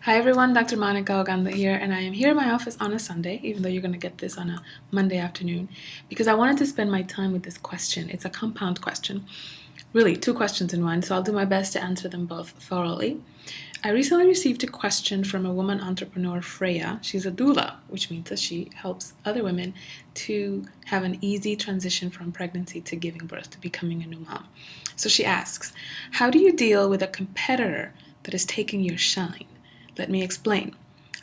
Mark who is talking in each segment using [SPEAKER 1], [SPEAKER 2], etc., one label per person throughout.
[SPEAKER 1] Hi everyone, Dr. Monica Oganda here, and I am here in my office on a Sunday, even though you're going to get this on a Monday afternoon, because I wanted to spend my time with this question. It's a compound question, really two questions in one, so I'll do my best to answer them both thoroughly. I recently received a question from a woman entrepreneur, Freya. She's a doula, which means that she helps other women to have an easy transition from pregnancy to giving birth, to becoming a new mom. So she asks, how do you deal with a competitor that is taking your shine? Let me explain.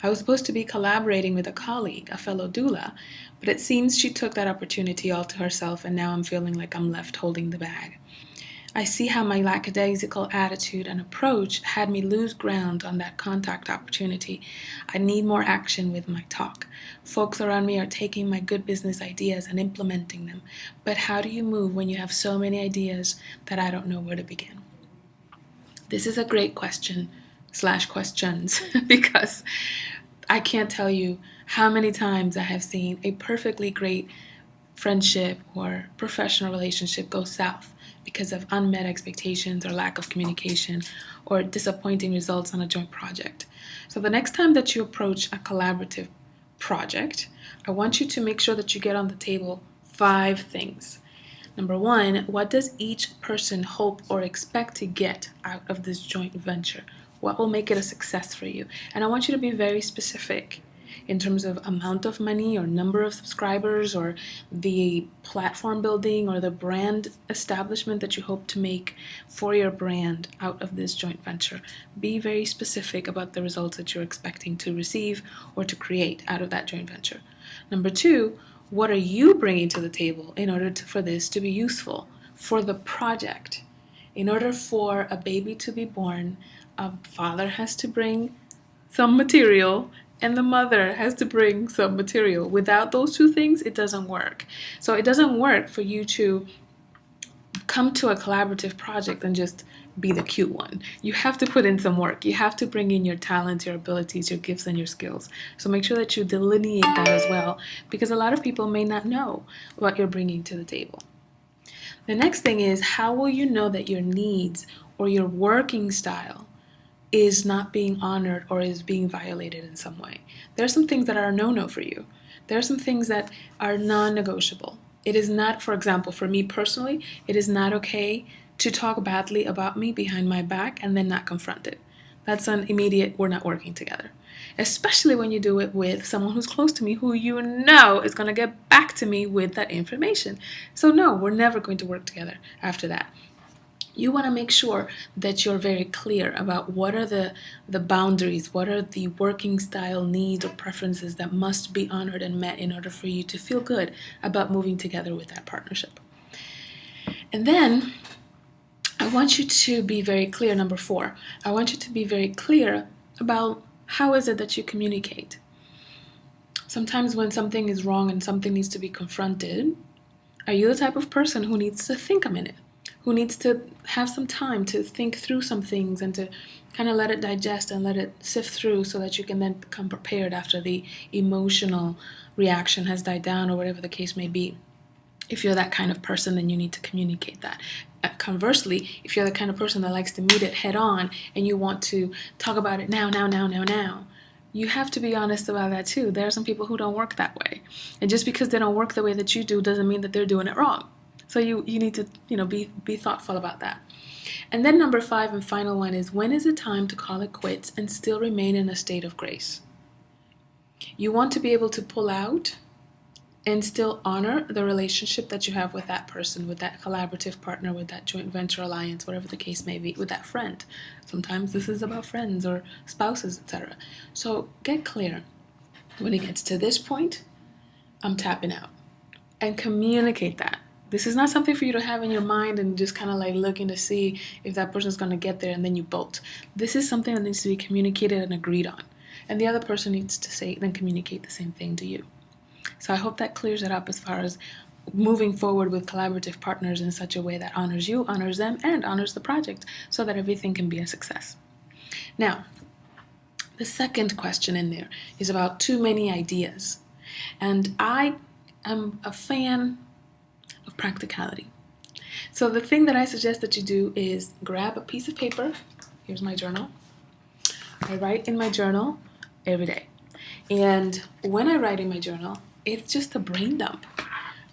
[SPEAKER 1] I was supposed to be collaborating with a colleague, a fellow doula, but it seems she took that opportunity all to herself, and now I'm feeling like I'm left holding the bag. I see how my lackadaisical attitude and approach had me lose ground on that contact opportunity. I need more action with my talk. Folks around me are taking my good business ideas and implementing them, but how do you move when you have so many ideas that I don't know where to begin? This is a great question slash questions because I can't tell you how many times I have seen a perfectly great friendship or professional relationship go south because of unmet expectations or lack of communication or disappointing results on a joint project. So the next time that you approach a collaborative project, I want you to make sure that you get on the table 5 things. Number one, what does each person hope or expect to get out of this joint venture? What will make it a success for you? And I want you to be very specific in terms of amount of money or number of subscribers or the platform building or the brand establishment that you hope to make for your brand out of this joint venture. Be very specific about the results that you're expecting to receive or to create out of that joint venture. Number two, what are you bringing to the table in order for this to be useful for the project? In order for a baby to be born, a father has to bring some material and the mother has to bring some material. Without those two things, it doesn't work. So it doesn't work for you to come to a collaborative project and just be the cute one. You have to put in some work. You have to bring in your talents, your abilities, your gifts, and your skills. So make sure that you delineate that as well, because a lot of people may not know what you're bringing to the table. The next thing is, how will you know that your needs or your working style is not being honored or is being violated in some way? There are some things that are a no-no for you. There are some things that are non-negotiable. It is not, for example, for me personally, it is not okay to talk badly about me behind my back and then not confront it. That's an immediate, we're not working together. Especially when you do it with someone who's close to me who you know is going to get back to me with that information. So no, we're never going to work together after that. You want to make sure that you're very clear about what are the boundaries, what are the working style needs or preferences that must be honored and met in order for you to feel good about moving together with that partnership. And then I want you to be very clear, number 4. I want you to be very clear about how is it that you communicate. Sometimes when something is wrong and something needs to be confronted, are you the type of person who needs to think a minute? Who needs to have some time to think through some things and to kind of let it digest and let it sift through so that you can then become prepared after the emotional reaction has died down or whatever the case may be? If you're that kind of person, then you need to communicate that. Conversely, if you're the kind of person that likes to meet it head on and you want to talk about it now, you have to be honest about that too. There are some people who don't work that way. And just because they don't work the way that you do doesn't mean that they're doing it wrong. So you need to, be thoughtful about that. And then number 5 and final one is, when is it time to call it quits and still remain in a state of grace? You want to be able to pull out and still honor the relationship that you have with that person, with that collaborative partner, with that joint venture alliance, whatever the case may be, with that friend. Sometimes this is about friends or spouses, etc. So get clear. When it gets to this point, I'm tapping out. And communicate that. This is not something for you to have in your mind and just kind of like looking to see if that person's going to get there and then you bolt. This is something that needs to be communicated and agreed on. And the other person needs to say, then communicate the same thing to you. So I hope that clears it up as far as moving forward with collaborative partners in such a way that honors you, honors them, and honors the project so that everything can be a success. Now, the second question in there is about too many ideas. And I am a fan of practicality. So the thing that I suggest that you do is grab a piece of paper. Here's my journal. I write in my journal every day. And when I write in my journal, it's just a brain dump.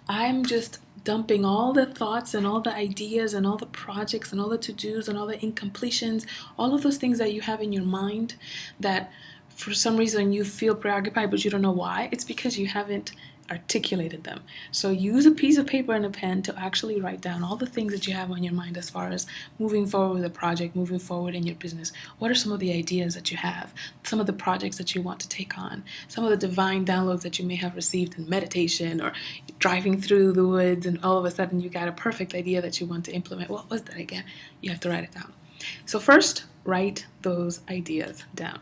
[SPEAKER 1] I'm just dumping all the thoughts and all the ideas and all the projects and all the to-dos and all the incompletions, all of those things that you have in your mind that for some reason you feel preoccupied but you don't know why. It's because you haven't articulated them. So use a piece of paper and a pen to actually write down all the things that you have on your mind as far as moving forward with a project, moving forward in your business. What are some of the ideas that you have? Some of the projects that you want to take on? Some of the divine downloads that you may have received in meditation or driving through the woods and all of a sudden you got a perfect idea that you want to implement. What was that again? You have to write it down. So first, write those ideas down.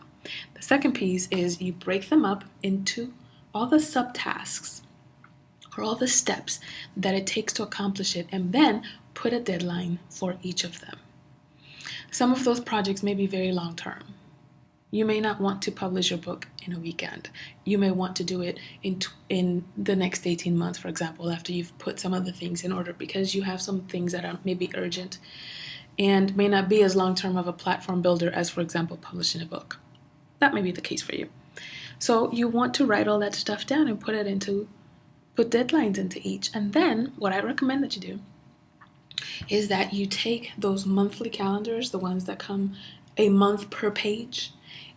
[SPEAKER 1] The second piece is you break them up into all the subtasks or all the steps that it takes to accomplish it, and then put a deadline for each of them. Some of those projects may be very long term. You may not want to publish your book in a weekend. You may want to do it in the next 18 months, for example, after you've put some of the things in order, because you have some things that are maybe urgent and may not be as long term of a platform builder as, for example, publishing a book. That may be the case for you. So you want to write all that stuff down and put deadlines into each. And then what I recommend that you do is that you take those monthly calendars, the ones that come a month per page,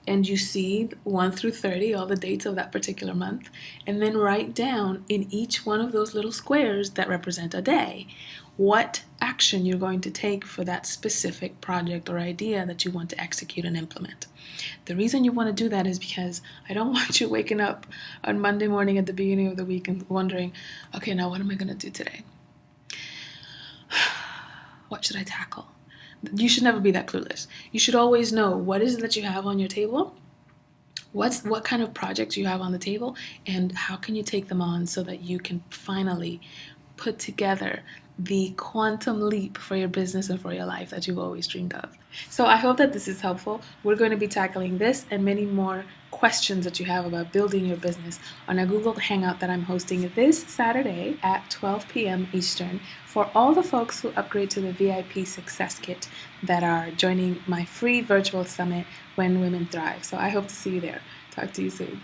[SPEAKER 1] and you see 1 through 30, all the dates of that particular month, and then write down in each one of those little squares that represent a day what action you're going to take for that specific project or idea that you want to execute and implement. The reason you want to do that is because I don't want you waking up on Monday morning at the beginning of the week and wondering, okay, now what am I going to do today? What should I tackle? You should never be that clueless. You should always know what is it that you have on your table, what kind of projects you have on the table, and how can you take them on so that you can finally put together the quantum leap for your business and for your life that you've always dreamed of. So I hope that this is helpful. We're going to be tackling this and many more questions that you have about building your business on a Google Hangout that I'm hosting this Saturday at 12 p.m. Eastern for all the folks who upgrade to the VIP Success Kit that are joining my free virtual summit, When Women Thrive. So I hope to see you there. Talk to you soon.